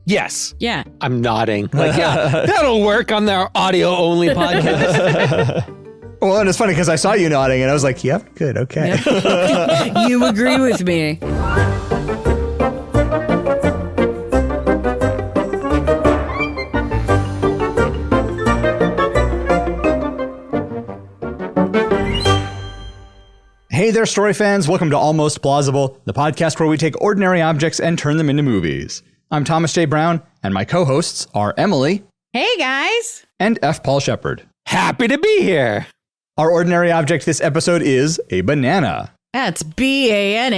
Yes. Yeah. I'm nodding. Like, yeah, that'll work on their audio-only podcast. Well, and it's funny because I saw you nodding and I was like, yep, good, okay. Yep. You agree with me. Hey there, story fans. Welcome to Almost Plausible, the podcast where we take ordinary objects and turn them into movies. I'm Thomas J. Brown, and my co-hosts are Emily. Hey, guys. And F. Paul Shepard. Happy to be here. Our ordinary object this episode is a banana. That's B-A-N-A-N-A-S.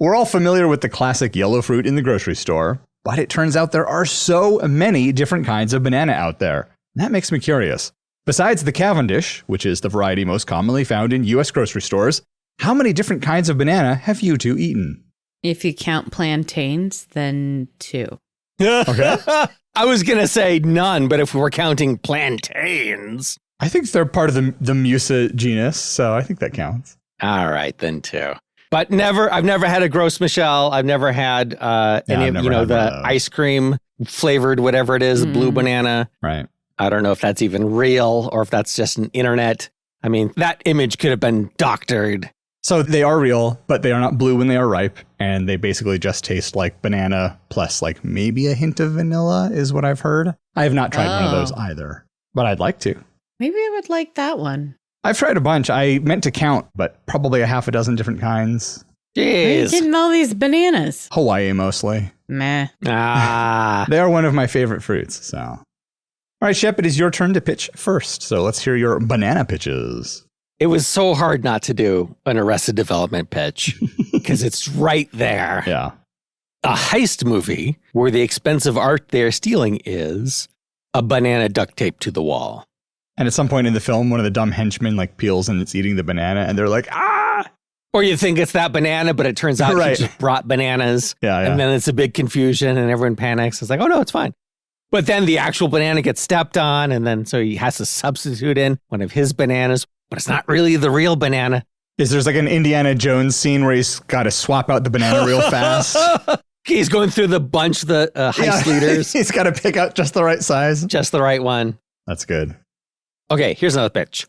We're all familiar with the classic yellow fruit in the grocery store, but it turns out there are so many different kinds of banana out there. That makes me curious. Besides the Cavendish, which is the variety most commonly found in U.S. grocery stores, how many different kinds of banana have you two eaten? If you count plantains, then 2. Okay. I was going to say none, but if we're counting plantains. I think they're part of the Musa genus, so I think that counts. All right, then 2. But I've never had a Gros Michel. I've never had any of, the ice cream flavored, whatever it is, blue banana. Right. I don't know if that's even real or if that's just an internet. I mean, that image could have been doctored. So they are real, but they are not blue when they are ripe. And they basically just taste like banana plus like maybe a hint of vanilla is what I've heard. I have not tried one of those either, but I'd like to. Maybe I would like that one. I've tried a bunch. I meant to count, but probably a half a dozen different kinds. Where are you Jeez. getting all these bananas? Hawaii mostly. Meh. Ah. They are one of my favorite fruits, so. All right, Shep, it is your turn to pitch first. So let's hear your banana pitches. It was so hard not to do an Arrested Development pitch because it's right there. Yeah. A heist movie where the expensive art they're stealing is a banana duct taped to the wall. And at some point in the film, one of the dumb henchmen like peels and it's eating the banana and they're like, ah! Or you think it's that banana, but it turns out Right. he just brought bananas. Yeah. And then it's a big confusion and everyone panics. It's like, oh no, it's fine. But then the actual banana gets stepped on and then so he has to substitute in one of his bananas, but it's not really the real banana. There's like an Indiana Jones scene where he's got to swap out the banana real fast. He's going through the bunch of the heist leaders. He's got to pick out just the right size. Just the right one. That's good. Okay, here's another pitch.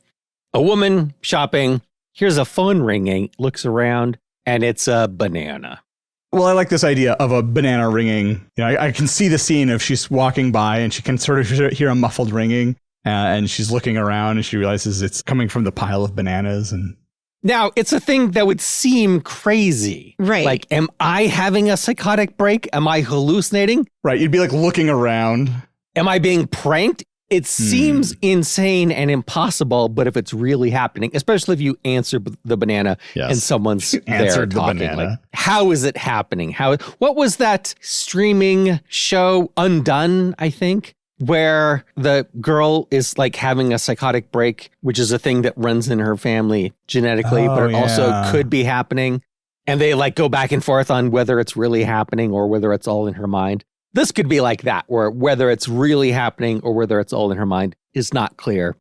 A woman shopping, here's a phone ringing, looks around, and it's a banana. Well, I like this idea of a banana ringing. You know, I can see the scene of she's walking by and she can sort of hear a muffled ringing and she's looking around and she realizes it's coming from the pile of bananas. And Now, it's a thing that would seem crazy. Right. Like, am I having a psychotic break? Am I hallucinating? right, you'd be like looking around. Am I being pranked? It seems insane and impossible, but if it's really happening, especially if you answer the banana Yes. and someone's You there answered the talking, banana. like, how is it happening? What was that streaming show, Undone, I think, where the girl is like having a psychotic break, which is a thing that runs in her family genetically, but it also could be happening. And they like go back and forth on whether it's really happening or whether it's all in her mind. This could be like that, where whether it's really happening or whether it's all in her mind is not clear.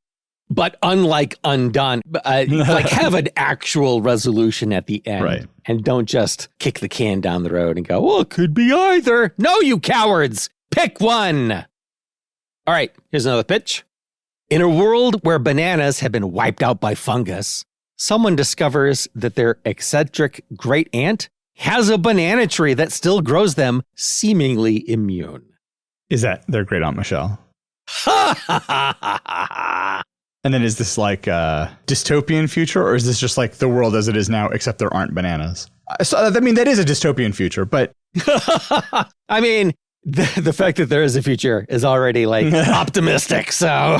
But unlike Undone, like have an actual resolution at the end. Right. And don't just kick the can down the road and go, well, it could be either. No, you cowards. Pick one. All right, here's another pitch. In a world where bananas have been wiped out by fungus, someone discovers that their eccentric great aunt has a banana tree that still grows them seemingly immune. Is that their great aunt Michelle? Ha ha ha ha ha. And then is this like a dystopian future or is this just like the world as it is now, except there aren't bananas? So, I mean, that is a dystopian future, but I mean, the fact that there is a future is already like optimistic. So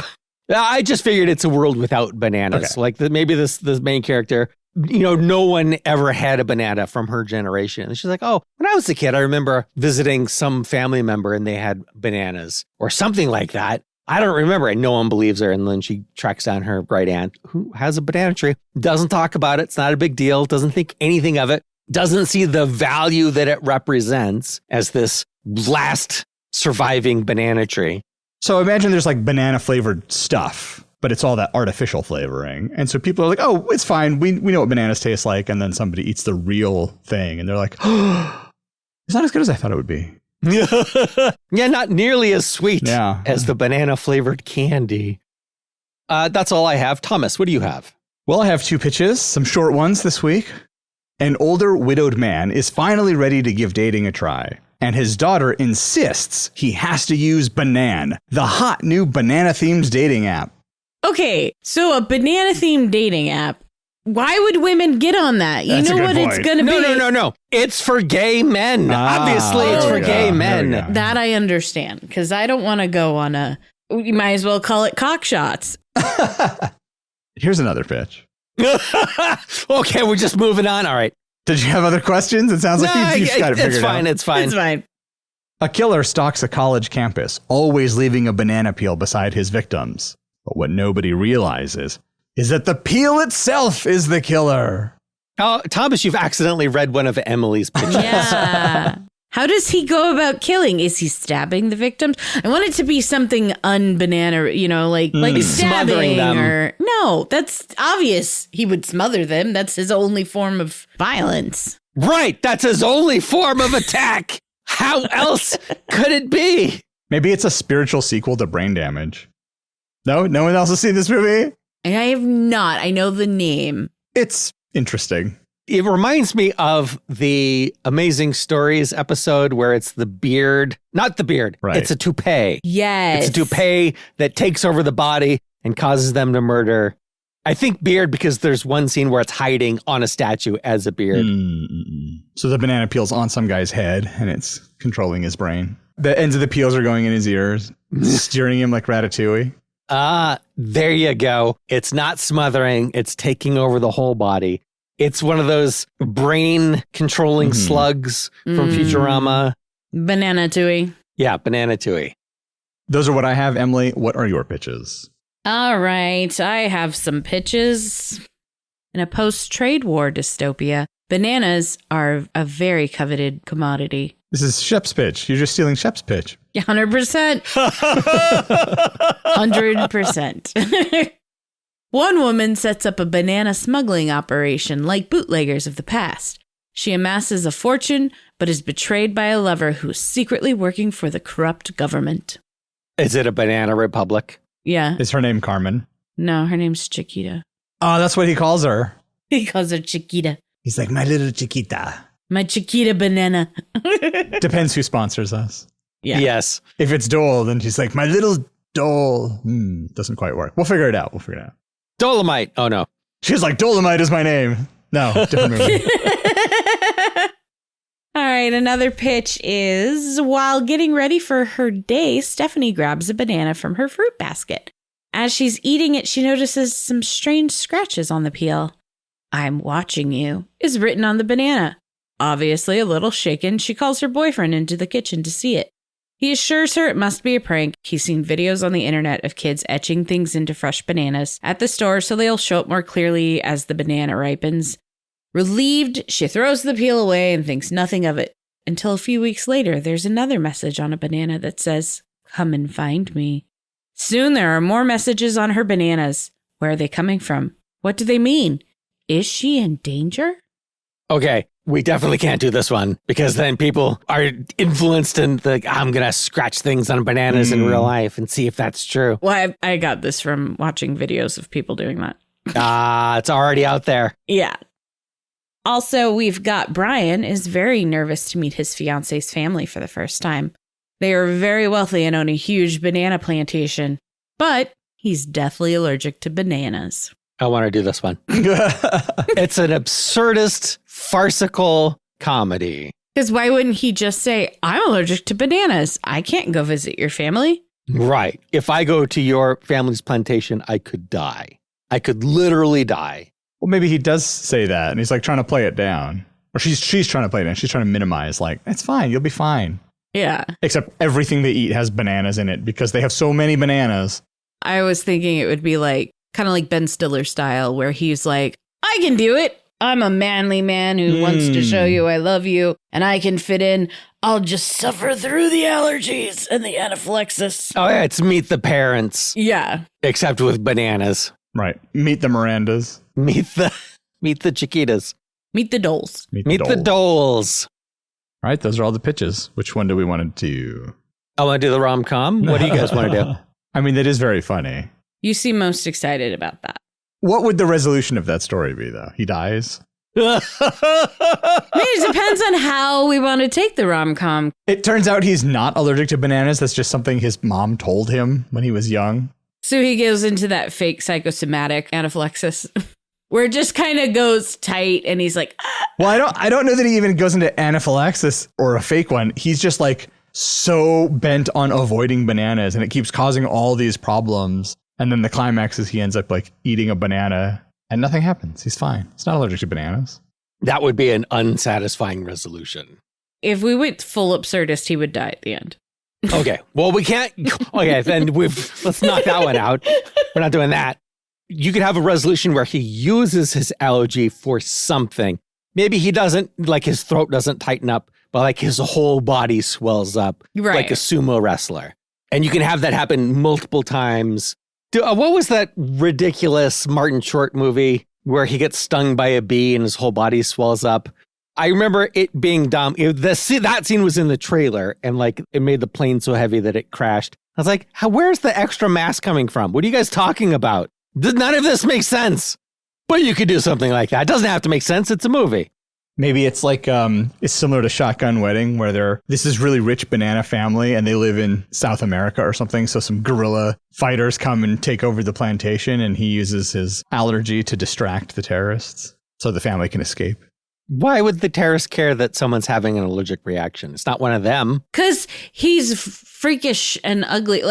I just figured it's a world without bananas. Okay. Like maybe this main character, no one ever had a banana from her generation. And she's like, oh, when I was a kid, I remember visiting some family member and they had bananas or something like that. I don't remember. And no one believes her. And then she tracks down her great aunt who has a banana tree, doesn't talk about it. It's not a big deal. Doesn't think anything of it. Doesn't see the value that it represents as this last surviving banana tree. so imagine there's like banana flavored stuff. but it's all that artificial flavoring. And so people are like, oh, it's fine. We know what bananas taste like. And then somebody eats the real thing and they're like, oh, it's not as good as I thought it would be. Yeah, not nearly as sweet as the banana flavored candy. That's all I have. Thomas, what do you have? Well, I have 2 pitches, some short ones this week. An older widowed man is finally ready to give dating a try. And his daughter insists he has to use Banan, the hot new banana-themed dating app. Okay, so a banana-themed dating app. Why would women get on that? You know what it's going to be? No. It's for gay men. Obviously, it's for gay men. That I understand, because I don't want to go on a... You might as well call it cock shots. Here's another pitch. Okay, we're just moving on. All right. Did you have other questions? It sounds like you've got it figured out. It's fine. A killer stalks a college campus, always leaving a banana peel beside his victims. But what nobody realizes is that the peel itself is the killer. Oh, Thomas, you've accidentally read one of Emily's pitches. Yeah. How does he go about killing? Is he stabbing the victims? I want it to be something unbanana, like stabbing them. Or no, that's obvious. He would smother them. That's his only form of violence. Right. That's his only form of attack. How else could it be? Maybe it's a spiritual sequel to Brain Damage. No one else has seen this movie? I have not. I know the name. It's interesting. It reminds me of the Amazing Stories episode where it's the beard, not the beard. Right. It's a toupee. Yes. It's a toupee that takes over the body and causes them to murder. I think beard because there's one scene where it's hiding on a statue as a beard. So the banana peel's on some guy's head and it's controlling his brain. The ends of the peels are going in his ears, steering him like Ratatouille. There you go. It's not smothering. It's taking over the whole body. It's one of those brain-controlling slugs from Futurama. Banana Tooie. Yeah, Banana Tooie. Those are what I have. Emily, what are your pitches? All right, I have some pitches. In a post-trade war dystopia, bananas are a very coveted commodity. This is Shep's pitch. You're just stealing Shep's pitch. 100%. 100%. One woman sets up a banana smuggling operation like bootleggers of the past. She amasses a fortune, but is betrayed by a lover who is secretly working for the corrupt government. Is it a banana republic? Yeah. Is her name Carmen? No, her name's Chiquita. Oh, that's what he calls her. He calls her Chiquita. He's like, my little Chiquita. My Chiquita banana. Depends who sponsors us. Yeah. Yes. If it's Dole, then she's like, my little Dole. Doesn't quite work. We'll figure it out. Dolomite. Oh, no. She's like, Dolomite is my name. No, different movie. All right, another pitch is, while getting ready for her day, Stephanie grabs a banana from her fruit basket. As she's eating it, she notices some strange scratches on the peel. "I'm watching you" is written on the banana. Obviously, a little shaken, she calls her boyfriend into the kitchen to see it. He assures her it must be a prank. He's seen videos on the internet of kids etching things into fresh bananas at the store so they'll show up more clearly as the banana ripens. Relieved, she throws the peel away and thinks nothing of it. Until a few weeks later, there's another message on a banana that says, "Come and find me." Soon there are more messages on her bananas. Where are they coming from? What do they mean? Is she in danger? Okay, we definitely can't do this one because then people are influenced and I'm going to scratch things on bananas in real life and see if that's true. Well, I got this from watching videos of people doing that. It's already out there. Yeah. Also, we've got Brian is very nervous to meet his fiance's family for the first time. They are very wealthy and own a huge banana plantation, but he's deathly allergic to bananas. I want to do this one. It's an absurdist, farcical comedy. Because why wouldn't he just say, "I'm allergic to bananas. I can't go visit your family"? Right. If I go to your family's plantation, I could die. I could literally die. Well, maybe he does say that and he's like trying to play it down. Or she's trying to play it down. She's trying to minimize, like, it's fine. You'll be fine. Yeah. Except everything they eat has bananas in it because they have so many bananas. I was thinking it would be like, kind of like Ben Stiller style, where he's like, "I can do it. I'm a manly man who wants to show you I love you and I can fit in. I'll just suffer through the allergies and the anaphylaxis. Oh, yeah, it's Meet the Parents. Yeah. Except with bananas. Right. Meet the Mirandas. Meet the Chiquitas. Meet the Doles. Meet the Doles. All right, those are all the pitches. Which one do we want to do? I want to do the rom-com. What do you guys want to do? I mean, that is very funny. You seem most excited about that. What would the resolution of that story be, though? He dies? I mean, it depends on how we want to take the rom-com. It turns out he's not allergic to bananas. That's just something his mom told him when he was young. So he goes into that fake psychosomatic anaphylaxis where it just kind of goes tight and he's like, ah. Well, I don't know that he even goes into anaphylaxis or a fake one. He's just like so bent on avoiding bananas and it keeps causing all these problems. And then the climax is he ends up like eating a banana and nothing happens. He's fine. He's not allergic to bananas. That would be an unsatisfying resolution. If we went full absurdist, he would die at the end. Okay. Well, we can't. Okay, then let's knock that one out. We're not doing that. You could have a resolution where he uses his allergy for something. Maybe he doesn't, like his throat doesn't tighten up, but like his whole body swells up like a sumo wrestler. And you can have that happen multiple times. What was that ridiculous Martin Short movie where he gets stung by a bee and his whole body swells up? I remember it being dumb. That scene was in the trailer and like it made the plane so heavy that it crashed. I was like, where's the extra mass coming from? What are you guys talking about? None of this makes sense. But you could do something like that. It doesn't have to make sense. It's a movie. Maybe it's like it's similar to Shotgun Wedding where this is really rich banana family and they live in South America or something. So some guerrilla fighters come and take over the plantation and he uses his allergy to distract the terrorists so the family can escape. Why would the terrorists care that someone's having an allergic reaction? It's not one of them. Because he's freakish and ugly.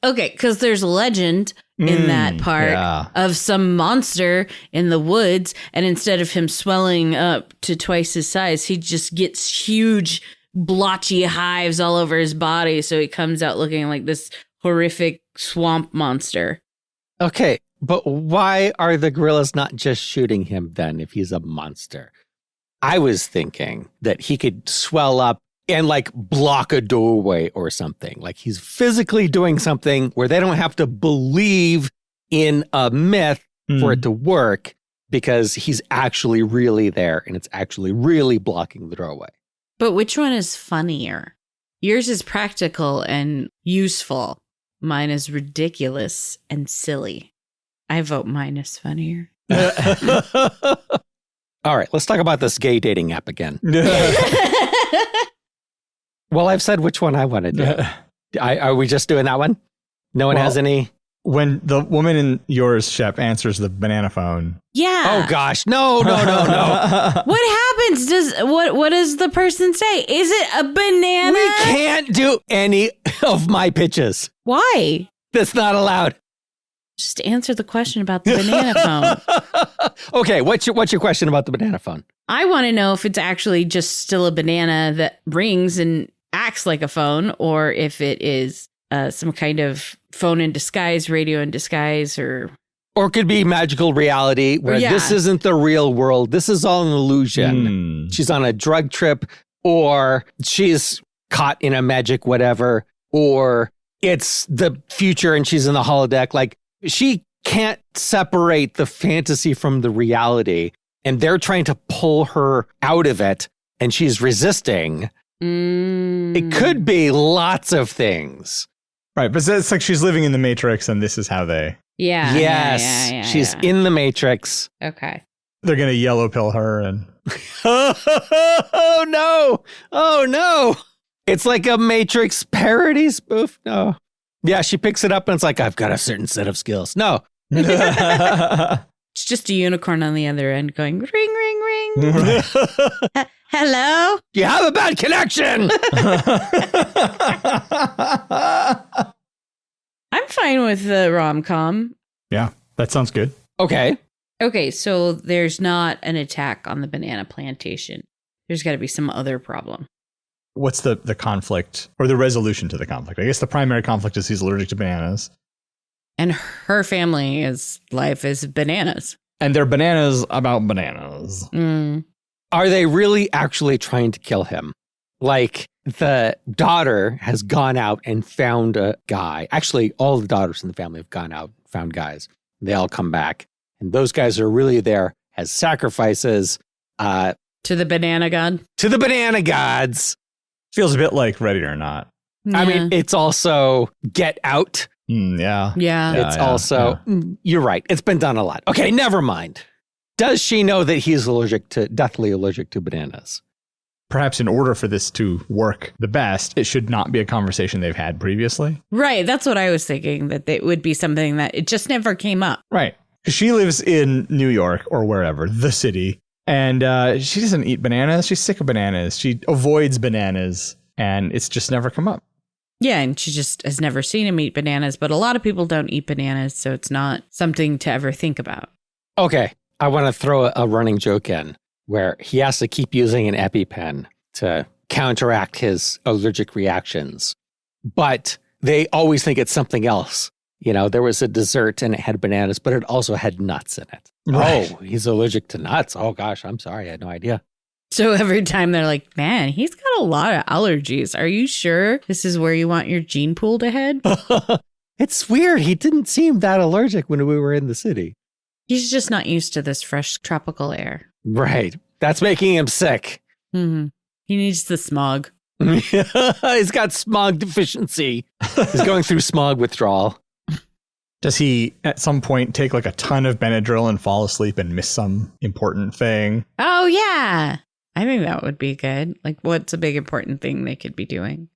Okay, because there's a legend in that part of some monster in the woods. And instead of him swelling up to twice his size, he just gets huge blotchy hives all over his body. So he comes out looking like this horrific swamp monster. Okay, but why are the gorillas not just shooting him then if he's a monster? I was thinking that he could swell up and like block a doorway or something. Like he's physically doing something where they don't have to believe in a myth for it to work because he's actually really there and it's actually really blocking the doorway. But which one is funnier? Yours is practical and useful. Mine is ridiculous and silly. I vote mine is funnier. All right, let's talk about this gay dating app again. Well, I've said which one I want to do. Are we just doing that one? No one has any? When the woman in yours, Shep, answers the banana phone. Yeah. Oh, gosh. No. What happens? What does the person say? Is it a banana? We can't do any of my pitches. Why? That's not allowed. Just answer the question about the banana phone. Okay, what's your question about the banana phone? I want to know if it's actually just still a banana that rings and acts like a phone, or if it is some kind of phone in disguise, radio in disguise, or it could be magical reality where this isn't the real world. This is all an illusion. She's on a drug trip, or she's caught in a magic whatever, or it's the future and she's in the holodeck. Like, she can't separate the fantasy from the reality, and they're trying to pull her out of it, and she's resisting. It could be lots of things. Right, but it's like she's living in the Matrix, and this is how they... Yeah. Yes, she's in the Matrix. Okay. They're going to yellow pill her, and... Oh, no. Oh, no. It's like a Matrix parody spoof. No. Yeah, she picks it up and it's like, I've got a certain set of skills. No. It's just a unicorn on the other end going, ring, ring, ring. Hello? You have a bad connection. I'm fine with the rom-com. Yeah, that sounds good. Okay. Okay, so there's not an attack on the banana plantation. There's got to be some other problem. What's the conflict or the resolution to the conflict? I guess the primary conflict is he's allergic to bananas. And her family's life is bananas. And they're bananas about bananas. Are they really actually trying to kill him? Like, the daughter has gone out and found a guy. Actually, all the daughters in the family have gone out, found guys. They all come back. And those guys are really there as sacrifices. To the banana god? To the banana gods. Feels a bit like Ready or Not. I mean, it's also Get Out. Yeah. Yeah. It's also, you're right. It's been done a lot. Okay, never mind. Does she know that he's deathly allergic to bananas? Perhaps in order for this to work the best, it should not be a conversation they've had previously. Right. That's what I was thinking, that it would be something that it just never came up. Right. Because she lives in New York or wherever, the city, and she doesn't eat bananas. She's sick of bananas. She avoids bananas, and it's just never come up. Yeah, and she just has never seen him eat bananas, but a lot of people don't eat bananas, so it's not something to ever think about. Okay, I want to throw a running joke in where he has to keep using an EpiPen to counteract his allergic reactions. But they always think it's something else. You know, there was a dessert and it had bananas, but it also had nuts in it. Right. Oh, he's allergic to nuts. Oh, gosh, I'm sorry. I had no idea. So every time they're like, man, he's got a lot of allergies. Are you sure this is where you want your gene pool to head? It's weird. He didn't seem that allergic when we were in the city. He's just not used to this fresh tropical air. Right. That's making him sick. Mm-hmm. He needs the smog. He's got smog deficiency. He's going through smog withdrawal. Does he at some point take like a ton of Benadryl and fall asleep and miss some important thing? Oh, yeah. I think that would be good. Like, what's a big important thing they could be doing?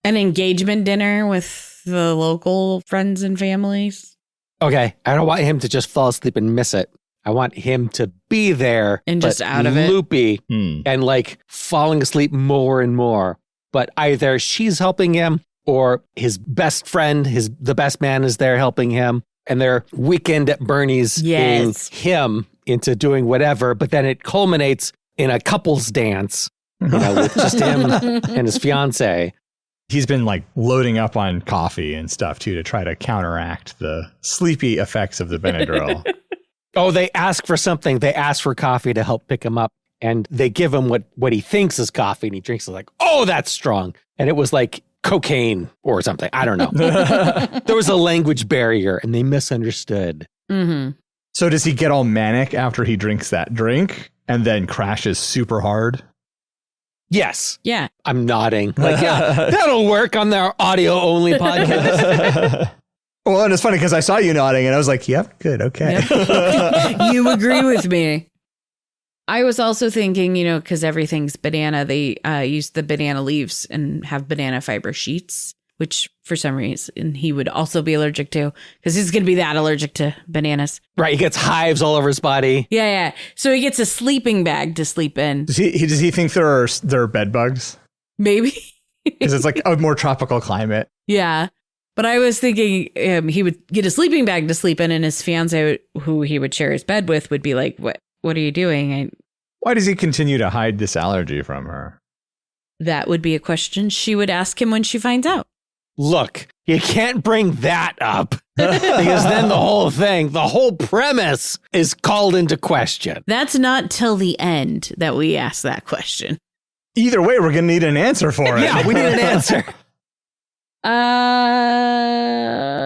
An engagement dinner with the local friends and families? Okay. I don't want him to just fall asleep and miss it. I want him to be there And just but out of it? loopy and like falling asleep more and more. But either she's helping him or his best friend, the best man is there helping him. And their weekend at Bernie's him into doing whatever. But then it culminates in a couple's dance, with just him and his fiancée. He's been like loading up on coffee and stuff too to try to counteract the sleepy effects of the Benadryl. Oh, they ask for something. They ask for coffee to help pick him up. And they give him what he thinks is coffee. And he drinks it like, oh, that's strong. And it was like cocaine or something. I don't know. There was a language barrier and they misunderstood. Mm-hmm. So does he get all manic after he drinks that drink and then crashes super hard? Yes. Yeah. I'm nodding. Like, yeah, that'll work on their audio only podcast. Well, and it's funny because I saw you nodding and I was like, yep, good, okay. Yep. You agree with me. I was also thinking, because everything's banana, they use the banana leaves and have banana fiber sheets, which for some reason he would also be allergic to because he's going to be that allergic to bananas. Right. He gets hives all over his body. Yeah. So he gets a sleeping bag to sleep in. Does he think there are bed bugs? Maybe. Because it's like a more tropical climate. Yeah. But I was thinking he would get a sleeping bag to sleep in and his fiancée, who he would share his bed with, would be like, what are you doing? Why does he continue to hide this allergy from her? That would be a question she would ask him when she finds out. Look, you can't bring that up because then the whole premise is called into question. That's not till the end that we ask that question. Either way, we're going to need an answer for it. Yeah, we need an answer.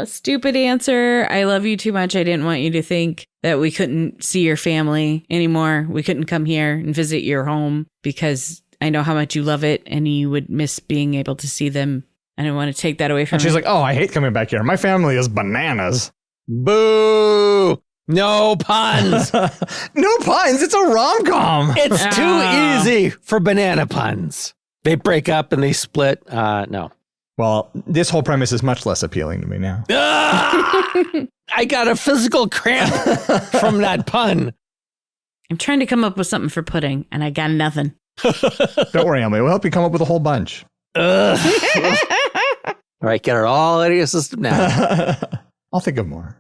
Stupid answer. I love you too much. I didn't want you to think that we couldn't see your family anymore. We couldn't come here and visit your home because I know how much you love it and you would miss being able to see them. I didn't want to take that away from you. And she's like, oh, I hate coming back here. My family is bananas. Boo! No puns. No puns. It's a rom-com. It's too easy for banana puns. They break up and they split. No. Well, this whole premise is much less appealing to me now. I got a physical cramp from that pun. I'm trying to come up with something for pudding, and I got nothing. Don't worry, Emily. We'll help you come up with a whole bunch. All right, get it all out of your system now. I'll think of more.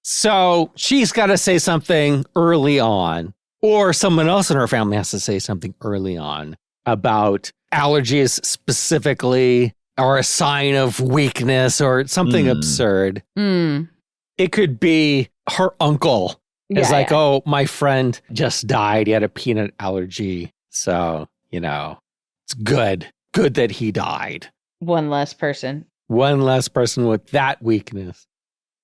So she's got to say something early on, or someone else in her family has to say something early on about allergies specifically, or a sign of weakness or something absurd. It could be her uncle It's Yeah, like, yeah. oh, my friend just died. He had a peanut allergy. So, it's good. Good that he died. One less person. One less person with that weakness.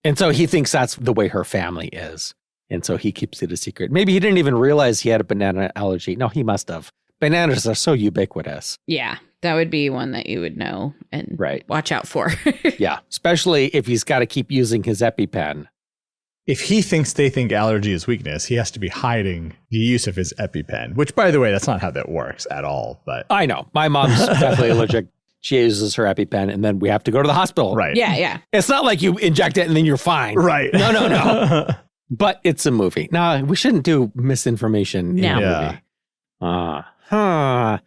And so he thinks that's the way her family is. And so he keeps it a secret. Maybe he didn't even realize he had a banana allergy. No, he must have. Bananas are so ubiquitous. Yeah, that would be one that you would know and watch out for. Yeah, especially if he's got to keep using his EpiPen. If he thinks they think allergy is weakness, he has to be hiding the use of his EpiPen, which, by the way, that's not how that works at all. But I know. My mom's definitely allergic. She uses her EpiPen, and then we have to go to the hospital. Right. Yeah. It's not like you inject it and then you're fine. Right. No. But it's a movie. No, we shouldn't do misinformation in a movie.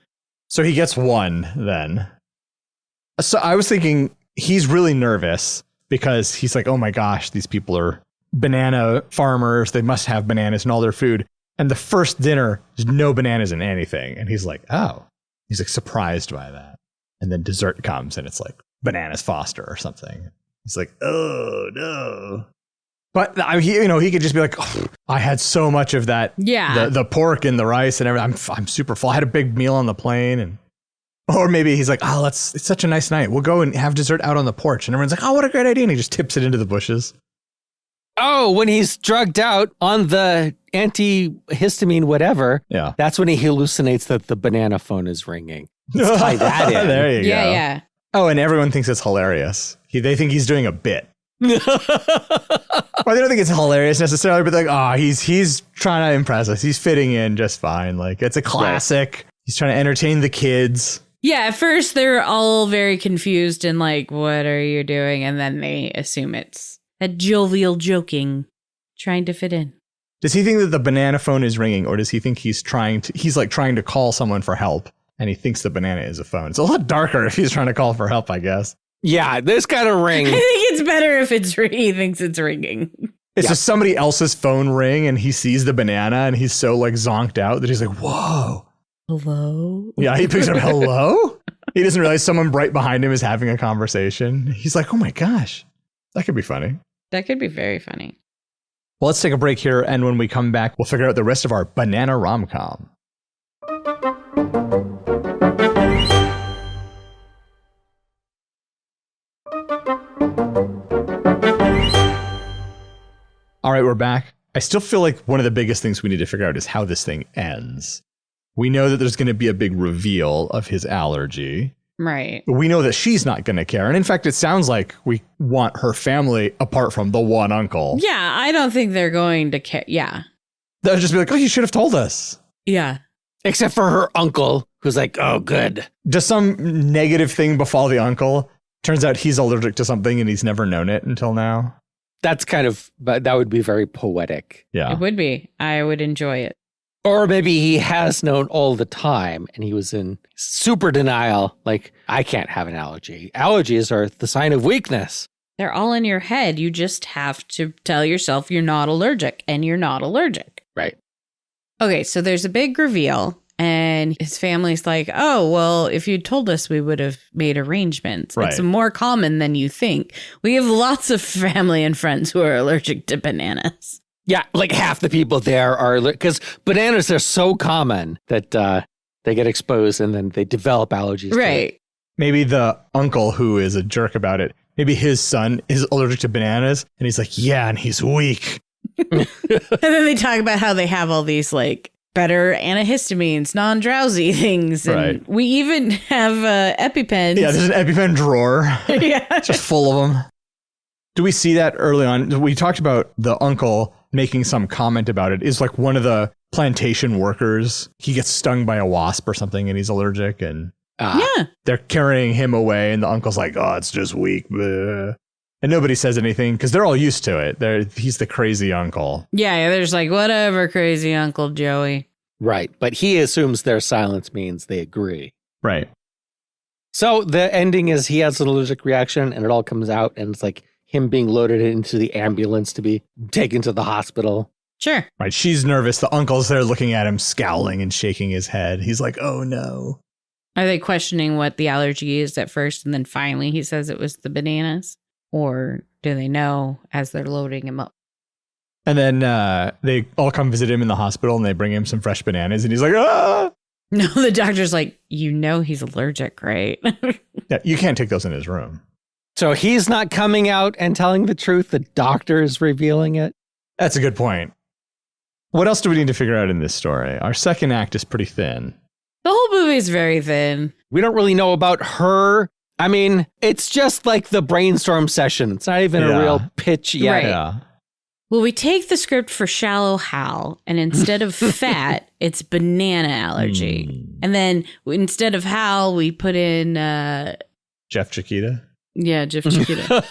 So he gets one then. So I was thinking he's really nervous because he's like, oh my gosh, these people are banana farmers. They must have bananas in all their food. And the first dinner, there's no bananas in anything. And he's like, oh. He's like surprised by that. And then dessert comes and it's like bananas Foster or something. He's like, oh no. But he could just be like, oh, I had so much of that. Yeah. The pork and the rice and everything. I'm super full. I had a big meal on the plane. Or maybe he's like, oh, it's such a nice night. We'll go and have dessert out on the porch. And everyone's like, oh, what a great idea. And he just tips it into the bushes. Oh, when he's drugged out on the antihistamine, whatever. Yeah. That's when he hallucinates that the banana phone is ringing. Let's tie that in. There you go. Yeah. Oh, and everyone thinks it's hilarious. They think he's doing a bit. Or they don't think it's hilarious necessarily, but like, he's trying to impress us. He's fitting in just fine. Like, it's a classic. Right. He's trying to entertain the kids. Yeah, at first they're all very confused and like, what are you doing? And then they assume it's a jovial joking, trying to fit in. Does he think that the banana phone is ringing, or does he think he's trying to call someone for help and he thinks the banana is a phone? It's a lot darker if he's trying to call for help, I guess. Yeah, this kind of ring. I think it's better if he thinks it's ringing. It's just somebody else's phone ring and he sees the banana and he's so like zonked out that he's like, whoa. Hello? Yeah, he picks up, hello? He doesn't realize someone right behind him is having a conversation. He's like, oh my gosh, that could be funny. That could be very funny. Well, let's take a break here. And when we come back, we'll figure out the rest of our banana rom-com. All right, we're back. I still feel like one of the biggest things we need to figure out is how this thing ends. We know that there's going to be a big reveal of his allergy. Right. But we know that she's not going to care. And in fact, it sounds like we want her family apart from the one uncle. Yeah, I don't think they're going to care. Yeah. They'll just be like, oh, you should have told us. Yeah. Except for her uncle, who's like, oh, good. Does some negative thing befall the uncle? Turns out he's allergic to something and he's never known it until now. That's but that would be very poetic. Yeah. It would be. I would enjoy it. Or maybe he has known all the time and he was in super denial. Like, I can't have an allergy. Allergies are the sign of weakness. They're all in your head. You just have to tell yourself you're not allergic, and you're not allergic. Right. Okay, so there's a big reveal and his family's like, oh, well, if you'd told us, we would have made arrangements. Right. It's more common than you think. We have lots of family and friends who are allergic to bananas. Yeah, like half the people there are, because bananas are so common that they get exposed and then they develop allergies. Right. Maybe the uncle who is a jerk about it, maybe his son is allergic to bananas and he's like, yeah, and he's weak. And then they talk about how they have all these like better antihistamines, non-drowsy things. And right. We even have EpiPens. Yeah, there's an EpiPen drawer. Yeah. Just full of them. Do we see that early on? We talked about the uncle making some comment about it. Is like one of the plantation workers. He gets stung by a wasp or something and he's allergic and yeah, they're carrying him away and the uncle's like, oh, it's just weak. Bleh. And nobody says anything because they're all used to it. He's the crazy uncle. Yeah, they're just like, whatever, crazy Uncle Joey. Right. But he assumes their silence means they agree. Right. So the ending is he has an allergic reaction and it all comes out and it's like him being loaded into the ambulance to be taken to the hospital. Sure. Right. She's nervous. The uncle's there looking at him, scowling and shaking his head. He's like, oh, no. Are they questioning what the allergy is at first and then finally he says it was the bananas? Or do they know as they're loading him up? And then they all come visit him in the hospital and they bring him some fresh bananas. And he's like, ah! No, the doctor's like, he's allergic, right? Yeah, you can't take those in his room. So he's not coming out and telling the truth. The doctor is revealing it. That's a good point. What else do we need to figure out in this story? Our second act is pretty thin. The whole movie is very thin. We don't really know about her. I mean, it's just like the brainstorm session. It's not even a real pitch yet. Right. Yeah. Well, we take the script for Shallow Hal, and instead of fat, it's banana allergy. And then instead of Hal, we put in... Jeff Chiquita? Yeah, Jeff Chiquita.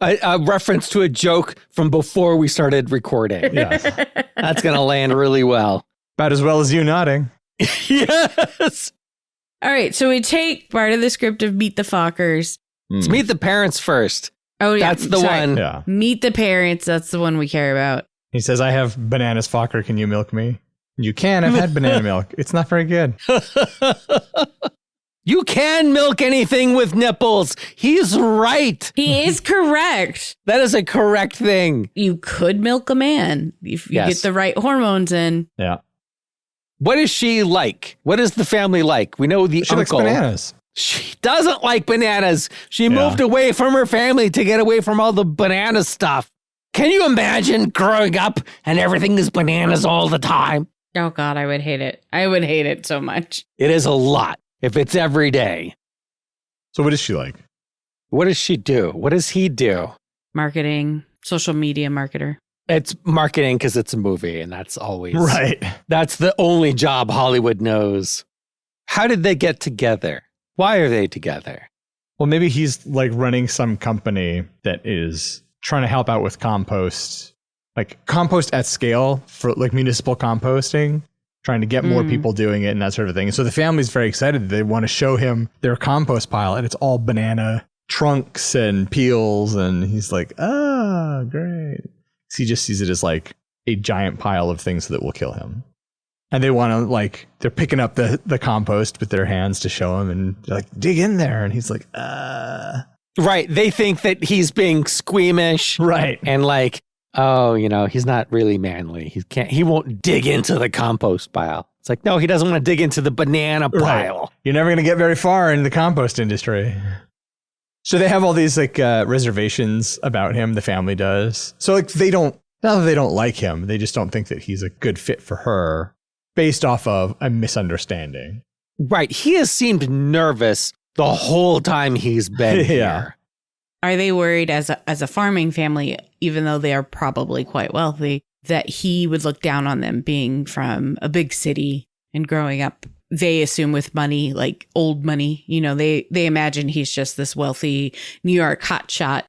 A reference to a joke from before we started recording. Yes. That's going to land really well. About as well as you nodding. Yes. All right, so we take part of the script of Meet the Fockers. Let's meet the parents first. Oh, yeah. That's the one. Yeah. Meet the parents. That's the one we care about. He says, I have bananas, Fokker. Can you milk me? You can. I've had banana milk. It's not very good. You can milk anything with nipples. He's right. He is correct. That is a correct thing. You could milk a man if you get the right hormones in. Yeah. What is she like? What is the family like? We know the She likes uncle. bananas. She doesn't like bananas. She moved away from her family to get away from all the banana stuff. Can you imagine growing up and everything is bananas all the time? Oh, God, I would hate it. I would hate it so much. It is a lot if it's every day. So what is she like? What does she do? What does he do? Marketing, social media marketer. It's marketing because it's a movie, and that's always... Right. That's the only job Hollywood knows. How did they get together? Why are they together? Well, maybe he's like running some company that is trying to help out with compost, like compost at scale for like municipal composting, trying to get more people doing it and that sort of thing. And so the family's very excited. They want to show him their compost pile, and it's all banana trunks and peels. And he's like, ah, great. He just sees it as like a giant pile of things that will kill him. And they want to, like, they're picking up the compost with their hands to show him, and they're like, dig in there. And he's like, Right. They think that he's being squeamish. Right. And like, oh, he's not really manly. He won't dig into the compost pile. It's like, no, he doesn't want to dig into the banana pile. Right. You're never going to get very far in the compost industry. So they have all these like reservations about him, the family does. So like not that they don't like him, they just don't think that he's a good fit for her based off of a misunderstanding. Right. He has seemed nervous the whole time he's been here. Are they worried as a farming family, even though they are probably quite wealthy, that he would look down on them being from a big city and growing up? They assume with money, like old money, they imagine he's just this wealthy New York hotshot.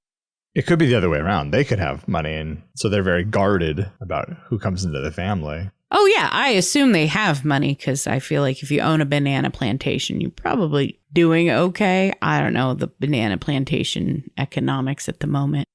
It could be the other way around. They could have money, and so they're very guarded about who comes into the family. Oh, yeah, I assume they have money because I feel like if you own a banana plantation, you're probably doing okay. I don't know the banana plantation economics at the moment.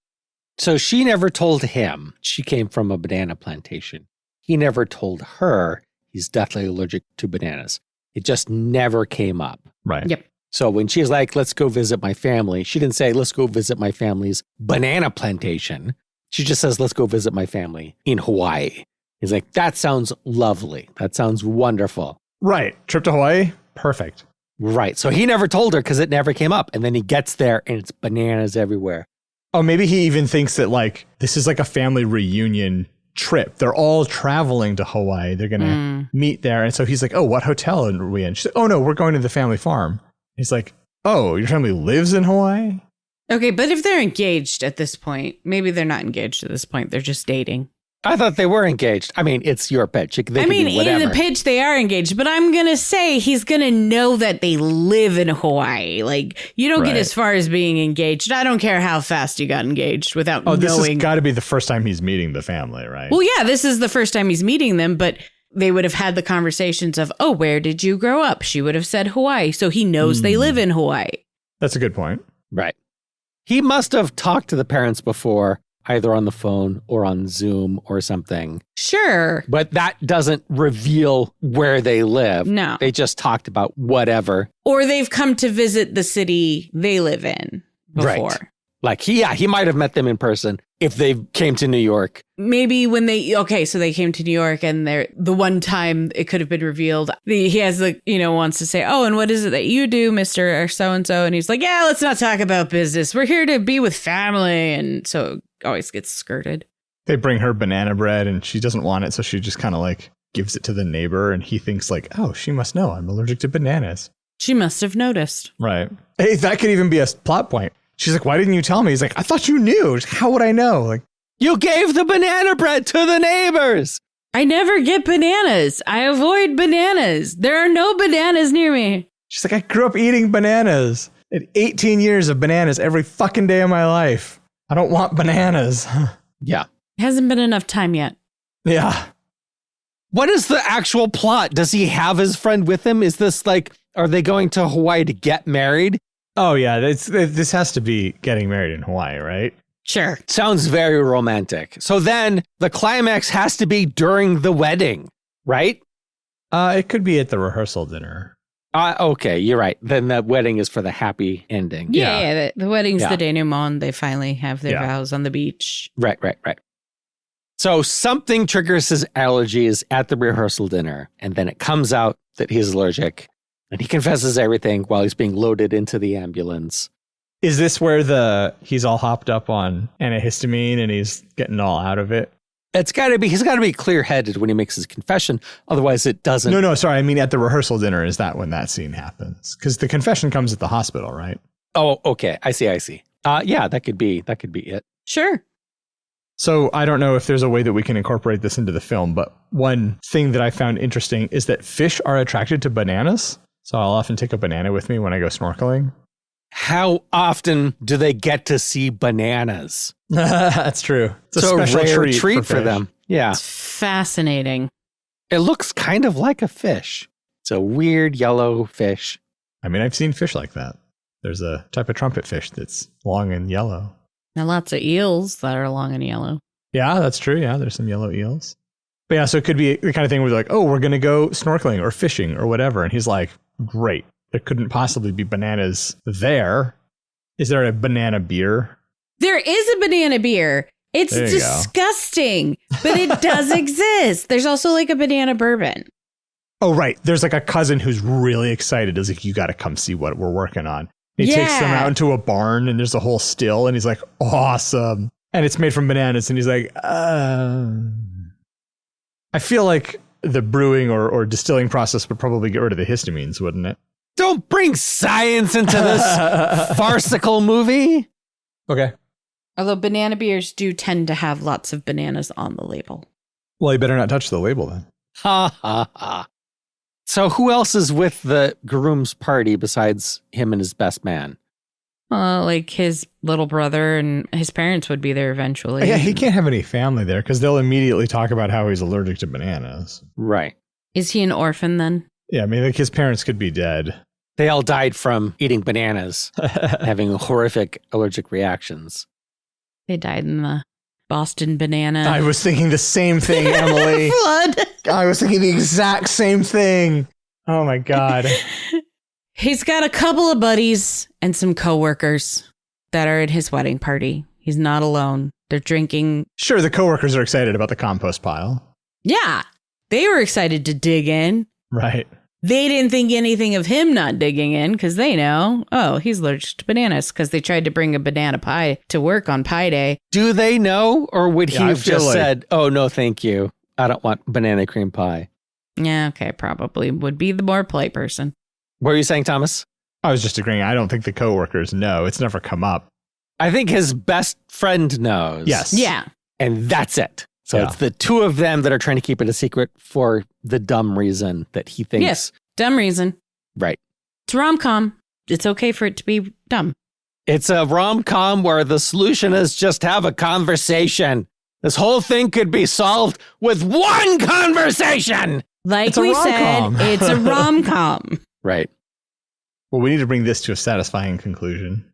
So she never told him she came from a banana plantation. He never told her he's deathly allergic to bananas. It just never came up. Right. Yep. So when she's like, let's go visit my family, she didn't say, let's go visit my family's banana plantation. She just says, let's go visit my family in Hawaii. He's like, that sounds lovely. That sounds wonderful. Right. Trip to Hawaii? Perfect. Right. So he never told her because it never came up. And then he gets there and it's bananas everywhere. Oh, maybe he even thinks that like this is like a family reunion trip. They're all traveling to Hawaii. They're going to meet there. And so he's like, oh, what hotel are we in? She's like, oh, no, we're going to the family farm. He's like, oh, your family lives in Hawaii? Okay, but if they're engaged at this point, maybe they're not engaged at this point. They're just dating. I thought they were engaged. I mean, it's your pitch. They can do whatever. In the pitch, they are engaged, but I'm going to say he's going to know that they live in Hawaii. Like, you don't get as far as being engaged. I don't care how fast you got engaged without knowing. This has got to be the first time he's meeting the family, right? Well, yeah, this is the first time he's meeting them, but they would have had the conversations of, oh, where did you grow up? She would have said Hawaii. So he knows they live in Hawaii. That's a good point. Right. He must have talked to the parents before, either on the phone or on Zoom or something. Sure. But that doesn't reveal where they live. No. They just talked about whatever. Or they've come to visit the city they live in before. Right. Like, he might have met them in person if they came to New York. Maybe when so they came to New York and the one time it could have been revealed, he has wants to say, oh, and what is it that you do, Mr. So-and-so? And he's like, yeah, let's not talk about business. We're here to be with family. And so it always gets skirted. They bring her banana bread and she doesn't want it. So she just kind of like gives it to the neighbor and he thinks like, oh, she must know I'm allergic to bananas. She must have noticed. Right. Hey, that could even be a plot point. She's like, why didn't you tell me? He's like, I thought you knew. How would I know? Like, you gave the banana bread to the neighbors. I never get bananas. I avoid bananas. There are no bananas near me. She's like, I grew up eating bananas. I had 18 years of bananas every fucking day of my life. I don't want bananas. Yeah. Hasn't been enough time yet. Yeah. What is the actual plot? Does he have his friend with him? Is this like, are they going to Hawaii to get married? Oh, yeah. This has to be getting married in Hawaii, right? Sure. Sounds very romantic. So then the climax has to be during the wedding, right? It could be at the rehearsal dinner. Okay, you're right. Then the wedding is for the happy ending. Yeah. The wedding's the denouement. They finally have their vows on the beach. Right. So something triggers his allergies at the rehearsal dinner, and then it comes out that he's allergic, and he confesses everything while he's being loaded into the ambulance. Is this where he's all hopped up on antihistamine and he's getting all out of it? He's got to be clear-headed when he makes his confession. Otherwise it doesn't. No, sorry. I mean, at the rehearsal dinner, is that when that scene happens? Because the confession comes at the hospital, right? Oh, okay. I see. Yeah, that could be it. Sure. So I don't know if there's a way that we can incorporate this into the film, but one thing that I found interesting is that fish are attracted to bananas. So I'll often take a banana with me when I go snorkeling. How often do they get to see bananas? That's true. It's a special rare treat for them. Yeah. It's fascinating. It looks kind of like a fish. It's a weird yellow fish. I mean, I've seen fish like that. There's a type of trumpet fish that's long and yellow. Now lots of eels that are long and yellow. Yeah, that's true. Yeah, there's some yellow eels. But yeah, so it could be the kind of thing where they're like, oh, we're going to go snorkeling or fishing or whatever. And he's like, great. There couldn't possibly be bananas there. Is there a banana beer? There is a banana beer. It's disgusting, but it does exist. There's also like a banana bourbon. Oh, right. There's like a cousin who's really excited. He's like, you got to come see what we're working on. He takes them out into a barn and there's a whole still and he's like, awesome. And it's made from bananas. And he's like, I feel like the brewing or distilling process would probably get rid of the histamines, wouldn't it? Don't bring science into this farcical movie. Okay. Although banana beers do tend to have lots of bananas on the label. Well, you better not touch the label then. Ha ha ha. So who else is with the groom's party besides him and his best man? Like his little brother and his parents would be there eventually. Yeah, he can't have any family there because they'll immediately talk about how he's allergic to bananas. Right. Is he an orphan then? Yeah, I mean, like his parents could be dead. They all died from eating bananas, having horrific allergic reactions. They died in the Boston banana. I was thinking the same thing, Emily. Flood. I was thinking the exact same thing. Oh my God. He's got a couple of buddies and some coworkers that are at his wedding party. He's not alone. They're drinking. Sure, the coworkers are excited about the compost pile. Yeah, they were excited to dig in. Right. They didn't think anything of him not digging in because they know, oh, he's allergic to bananas because they tried to bring a banana pie to work on Pie Day. Do they know? Or would he have just said, oh, no, thank you. I don't want banana cream pie. Yeah, okay, probably would be the more polite person. What were you saying, Thomas? I was just agreeing. I don't think the coworkers know. It's never come up. I think his best friend knows. Yes. Yeah. And that's it. So it's the two of them that are trying to keep it a secret for the dumb reason that he thinks. Yes, dumb reason. Right. It's rom-com. It's okay for it to be dumb. It's a rom-com where the solution is just have a conversation. This whole thing could be solved with one conversation. Like we said, it's a rom-com. Right. Well, we need to bring this to a satisfying conclusion.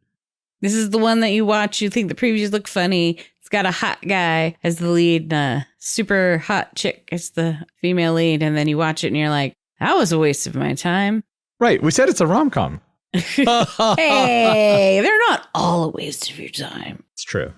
This is the one that you watch, you think the previews look funny. It's got a hot guy as the lead, and a super hot chick as the female lead, and then you watch it and you're like, that was a waste of my time. Right. We said it's a rom-com. Hey, they're not all a waste of your time. It's true.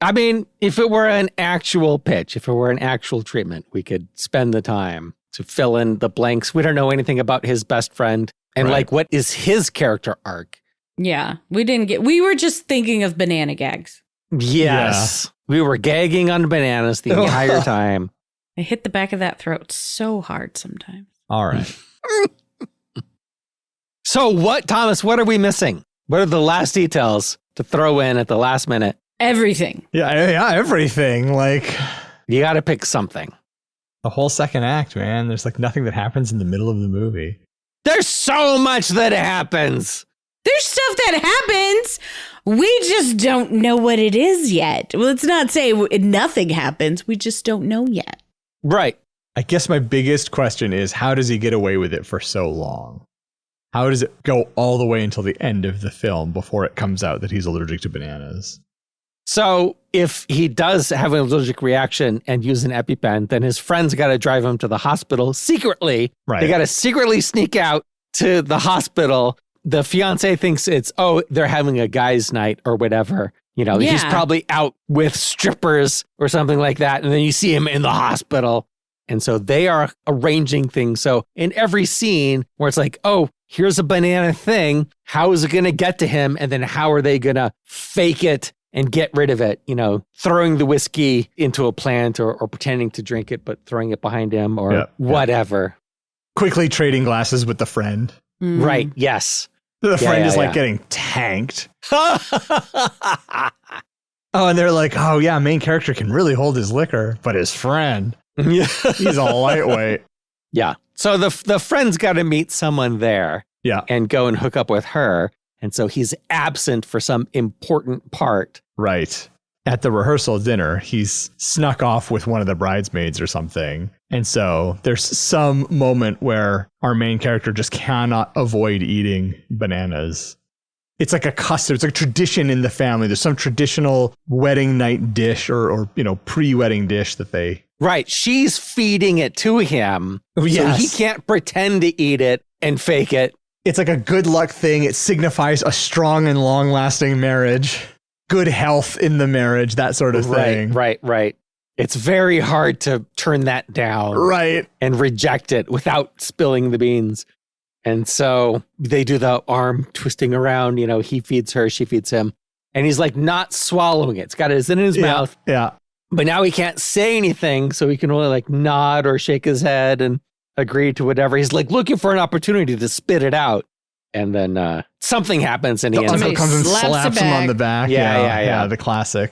I mean, if it were an actual pitch, if it were an actual treatment, we could spend the time to fill in the blanks. We don't know anything about his best friend. And like, what is his character arc? Yeah, we were just thinking of banana gags. Yes. Yeah. We were gagging on bananas the entire time. I hit the back of that throat so hard sometimes. All right. So Thomas, what are we missing? What are the last details to throw in at the last minute? Everything. Yeah, everything. Like, you got to pick something. The whole second act, man. There's like nothing that happens in the middle of the movie. There's so much that happens. There's stuff that happens. We just don't know what it is yet. Well, let's not say nothing happens. We just don't know yet. Right. I guess my biggest question is, how does he get away with it for so long? How does it go all the way until the end of the film before it comes out that he's allergic to bananas? So if he does have an allergic reaction and use an EpiPen, then his friends got to drive him to the hospital secretly. Right. They got to secretly sneak out to the hospital. The fiancé thinks they're having a guy's night or whatever. You know, he's probably out with strippers or something like that. And then you see him in the hospital. And so they are arranging things. So in every scene where it's like, oh, here's a banana thing, how is it going to get to him? And then how are they going to fake it and get rid of it? You know, throwing the whiskey into a plant or pretending to drink it, but throwing it behind him or whatever. Quickly trading glasses with the friend. Mm. Right. Yes. The friend is like getting tanked. Oh, and they're like, oh, yeah, main character can really hold his liquor, but his friend, he's a lightweight. Yeah. So the friend's got to meet someone there and go and hook up with her. And so he's absent for some important part. Right. At the rehearsal dinner, he's snuck off with one of the bridesmaids or something. And so there's some moment where our main character just cannot avoid eating bananas. It's like a custom. It's like a tradition in the family. There's some traditional wedding night dish or pre-wedding dish that they... Right. She's feeding it to him. So he can't pretend to eat it and fake it. It's like a good luck thing. It signifies a strong and long-lasting marriage. Good health in the marriage, that sort of thing. Right. It's very hard to turn that down. Right. And reject it without spilling the beans. And so they do the arm twisting around, you know, he feeds her, she feeds him. And he's like not swallowing it. It's got it in his mouth. Yeah. But now he can't say anything, so he can only like nod or shake his head and agree to whatever. He's like looking for an opportunity to spit it out. And then something happens and he ends up comes and slaps him on the back. Yeah. The classic.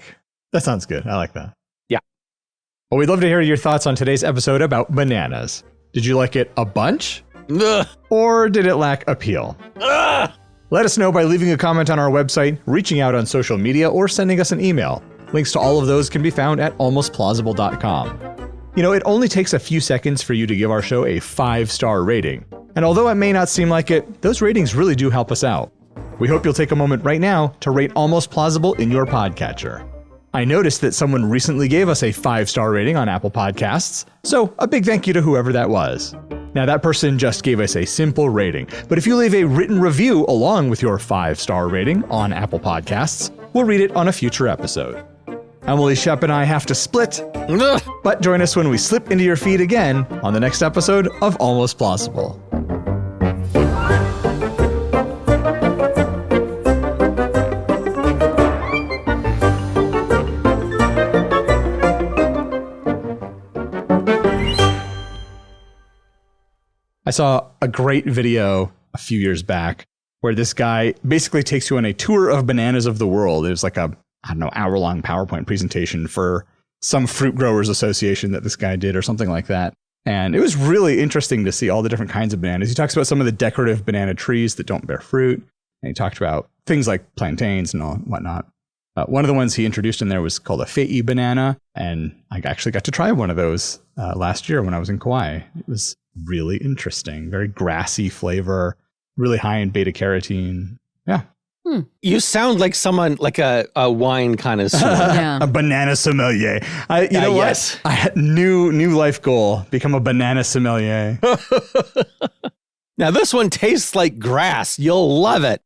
That sounds good. I like that. Yeah. Well, we'd love to hear your thoughts on today's episode about bananas. Did you like it a bunch? Ugh. Or did it lack appeal? Ugh. Let us know by leaving a comment on our website, reaching out on social media, or sending us an email. Links to all of those can be found at almostplausible.com. You know, it only takes a few seconds for you to give our show a 5-star rating. And although it may not seem like it, those ratings really do help us out. We hope you'll take a moment right now to rate Almost Plausible in your podcatcher. I noticed that someone recently gave us a 5-star rating on Apple Podcasts, so a big thank you to whoever that was. Now, that person just gave us a simple rating, but if you leave a written review along with your 5-star rating on Apple Podcasts, we'll read it on a future episode. Emily Shep and I have to split, but join us when we slip into your feed again on the next episode of Almost Plausible. I saw a great video a few years back where this guy basically takes you on a tour of bananas of the world. It was like a, hour-long PowerPoint presentation for some fruit growers association that this guy did or something like that. And it was really interesting to see all the different kinds of bananas. He talks about some of the decorative banana trees that don't bear fruit. And he talked about things like plantains and all whatnot. One of the ones he introduced in there was called a fei banana. And I actually got to try one of those last year when I was in Kauai. It was really interesting. Very grassy flavor, really high in beta carotene. Yeah. You sound like someone, like a wine connoisseur. A banana sommelier. You know what? Yes. I had new life goal, become a banana sommelier. Now, this one tastes like grass. You'll love it,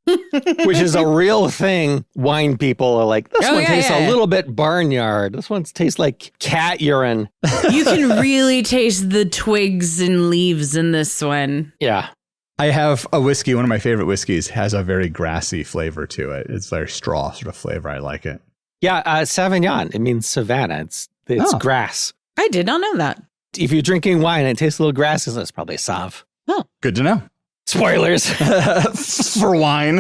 which is a real thing. Wine people are like, this one tastes a little bit barnyard. This one tastes like cat urine. You can really taste the twigs and leaves in this one. Yeah. I have a whiskey. One of my favorite whiskeys has a very grassy flavor to it. It's very straw sort of flavor. I like it. Yeah. Sauvignon. It means savanna. It's grass. I did not know that. If you're drinking wine and it tastes a little grassy, it's probably Sauv. Oh, good to know. Spoilers for wine.